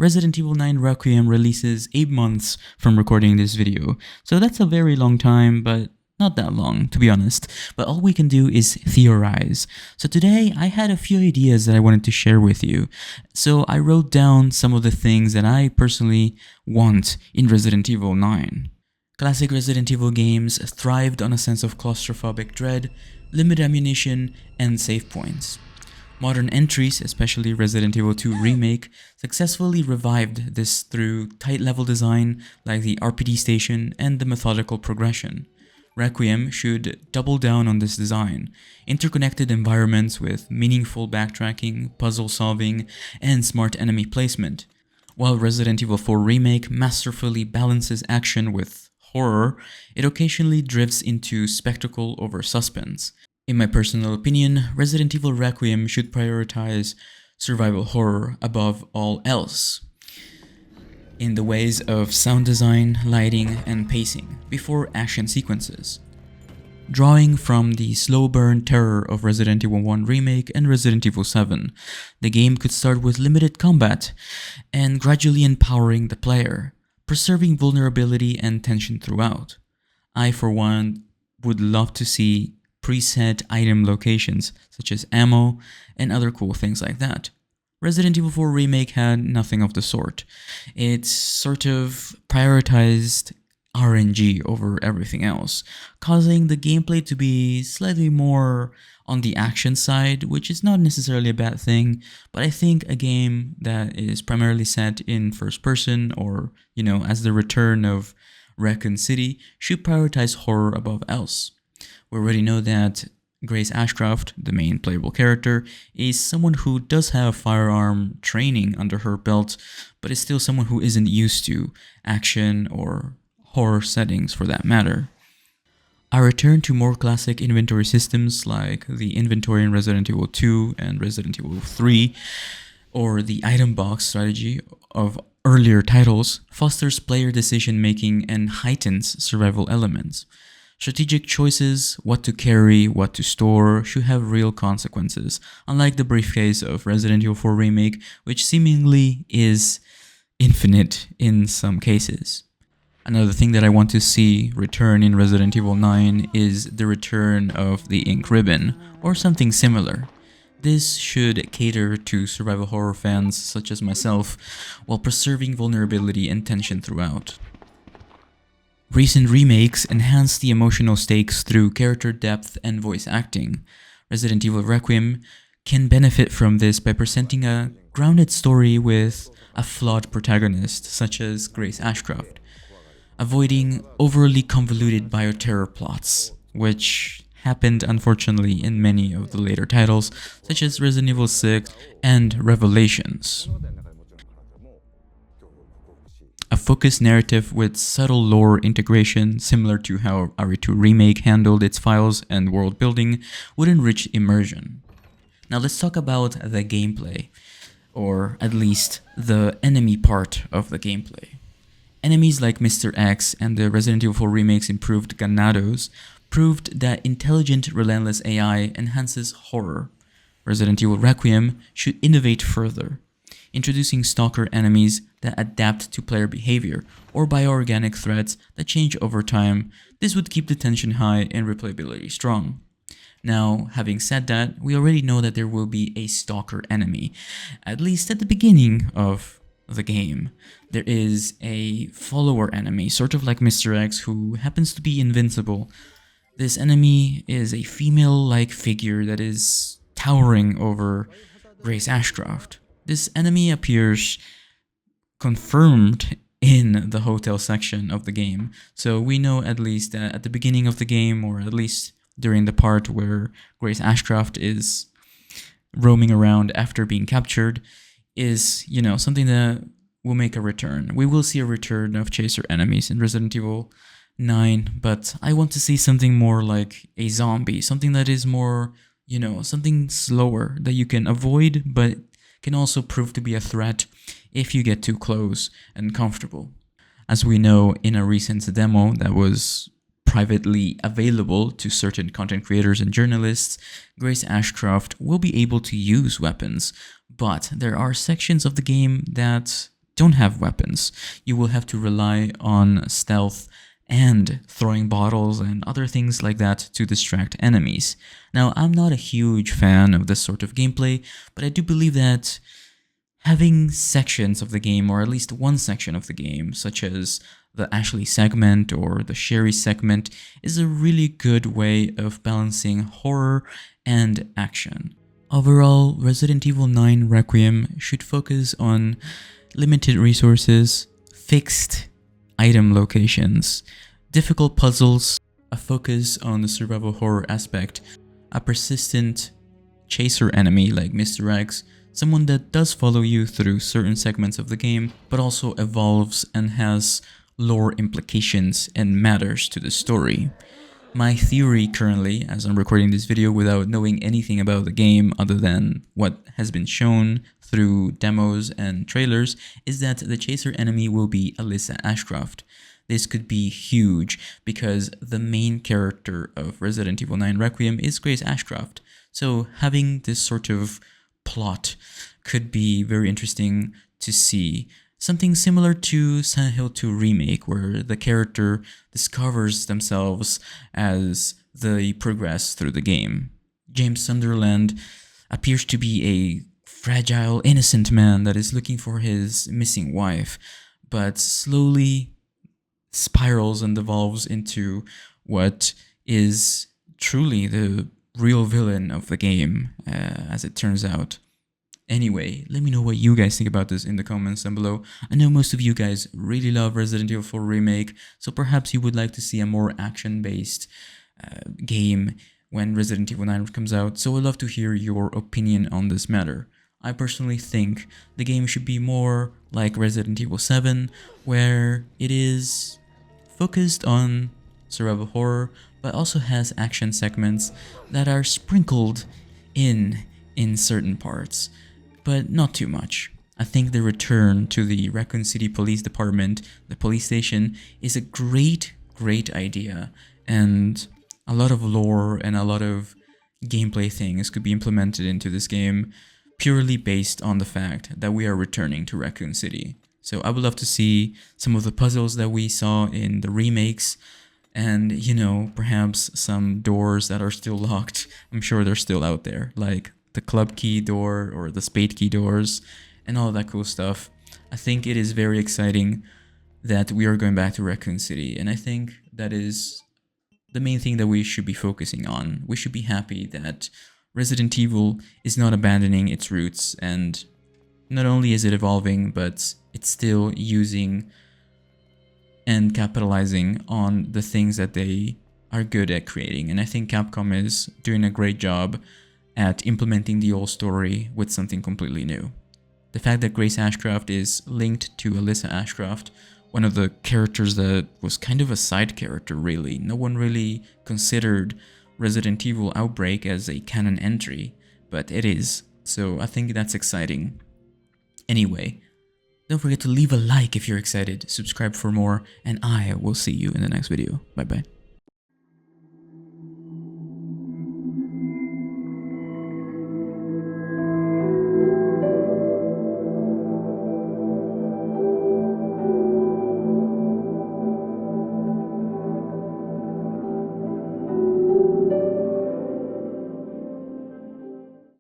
Resident Evil 9 Requiem releases 8 months from recording this video. So that's a very long time, but not that long, to be honest. But all we can do is theorize. So today, I had a few ideas that I wanted to share with you. So I wrote down some of the things that I personally want in Resident Evil 9. Classic Resident Evil games thrived on a sense of claustrophobic dread, limited ammunition, and save points. Modern entries, especially Resident Evil 2 Remake, successfully revived this through tight level design like the RPD station and the methodical progression. Requiem should double down on this design, interconnected environments with meaningful backtracking, puzzle solving, and smart enemy placement. While Resident Evil 4 Remake masterfully balances action with horror, it occasionally drifts into spectacle over suspense. In my personal opinion, Resident Evil Requiem should prioritize survival horror above all else, in the ways of sound design, lighting, and pacing, before action sequences. Drawing from the slow burn terror of Resident Evil 1 Remake and Resident Evil 7, the game could start with limited combat and gradually empowering the player, preserving vulnerability and tension throughout. I, for one, would love to see preset item locations such as ammo and other cool things like that. Resident Evil 4 Remake had nothing of the sort. It sort of prioritized RNG over everything else, causing the gameplay to be slightly more on the action side, which is not necessarily a bad thing, but I think a game that is primarily set in first person or, as the return of Raccoon City should prioritize horror above else. We already know that Grace Ashcroft, the main playable character, is someone who does have firearm training under her belt, but is still someone who isn't used to action or horror settings for that matter. I return to more classic inventory systems like the inventory in Resident Evil 2 and Resident Evil 3, or the item box strategy of earlier titles, fosters player decision making and heightens survival elements. Strategic choices, what to carry, what to store, should have real consequences, unlike the briefcase of Resident Evil 4 Remake, which seemingly is infinite in some cases. Another thing that I want to see return in Resident Evil 9 is the return of the ink ribbon, or something similar. This should cater to survival horror fans such as myself, while preserving vulnerability and tension throughout. Recent remakes enhance the emotional stakes through character depth and voice acting. Resident Evil Requiem can benefit from this by presenting a grounded story with a flawed protagonist, such as Grace Ashcroft, avoiding overly convoluted bioterror plots, which happened unfortunately in many of the later titles, such as Resident Evil 6 and Revelations. A focused narrative with subtle lore integration, similar to how RE2 Remake handled its files and world building, would enrich immersion. Now let's talk about the gameplay, or at least the enemy part of the gameplay. Enemies like Mr. X and the Resident Evil 4 Remake's improved Ganados proved that intelligent, relentless AI enhances horror. Resident Evil Requiem should innovate further, introducing stalker enemies that adapt to player behavior, or bioorganic threats that change over time. This would keep the tension high and replayability strong. Now, having said that, we already know that there will be a stalker enemy, at least at the beginning of the game. There is a follower enemy, sort of like Mr. X, who happens to be invincible. This enemy is a female-like figure that is towering over Grace Ashcroft. This enemy appears confirmed in the hotel section of the game, so we know at least that at the beginning of the game, or at least during the part where Grace Ashcroft is roaming around after being captured, is, something that will make a return. We will see a return of chaser enemies in Resident Evil 9, but I want to see something more like a zombie, something that is more, something slower that you can avoid, but can also prove to be a threat if you get too close and comfortable. As we know in a recent demo that was privately available to certain content creators and journalists, Grace Ashcroft will be able to use weapons, but there are sections of the game that don't have weapons. You will have to rely on stealth and throwing bottles and other things like that to distract enemies. Now, I'm not a huge fan of this sort of gameplay, but I do believe that having sections of the game, or at least one section of the game, such as the Ashley segment or the Sherry segment, is a really good way of balancing horror and action. Overall, Resident Evil 9 Requiem should focus on limited resources, fixed item locations, difficult puzzles, a focus on the survival horror aspect, a persistent chaser enemy like Mr. X, someone that does follow you through certain segments of the game, but also evolves and has lore implications and matters to the story. My theory currently, as I'm recording this video without knowing anything about the game other than what has been shown through demos and trailers, is that the chaser enemy will be Alyssa Ashcroft. This could be huge because the main character of Resident Evil 9 Requiem is Grace Ashcroft. So having this sort of plot could be very interesting to see. Something similar to Silent Hill 2 Remake, where the character discovers themselves as they progress through the game. James Sunderland appears to be a fragile, innocent man that is looking for his missing wife, but slowly spirals and devolves into what is truly the real villain of the game, as it turns out. Anyway, let me know what you guys think about this in the comments down below. I know most of you guys really love Resident Evil 4 Remake, so perhaps you would like to see a more action-based game when Resident Evil 9 comes out, so I'd love to hear your opinion on this matter. I personally think the game should be more like Resident Evil 7, where it is focused on survival horror, but also has action segments that are sprinkled in certain parts, but not too much. I think the return to the Raccoon City Police Department, the police station, is a great idea, and a lot of lore and a lot of gameplay things could be implemented into this game purely based on the fact that we are returning to Raccoon City. So I would love to see some of the puzzles that we saw in the remakes, and, you know, perhaps some doors that are still locked. I'm sure they're still out there, like the club key door or the spade key doors and all that cool stuff. I think it is very exciting that we are going back to Raccoon City, and I think that is the main thing that we should be focusing on. We should be happy that Resident Evil is not abandoning its roots, and not only is it evolving, but it's still using and capitalizing on the things that they are good at creating. And I think Capcom is doing a great job at implementing the old story with something completely new. The fact that Grace Ashcroft is linked to Alyssa Ashcroft, one of the characters that was kind of a side character really. No one really considered Resident Evil Outbreak as a canon entry, but it is. So I think that's exciting. Anyway, don't forget to leave a like if you're excited, subscribe for more, and I will see you in the next video. Bye bye.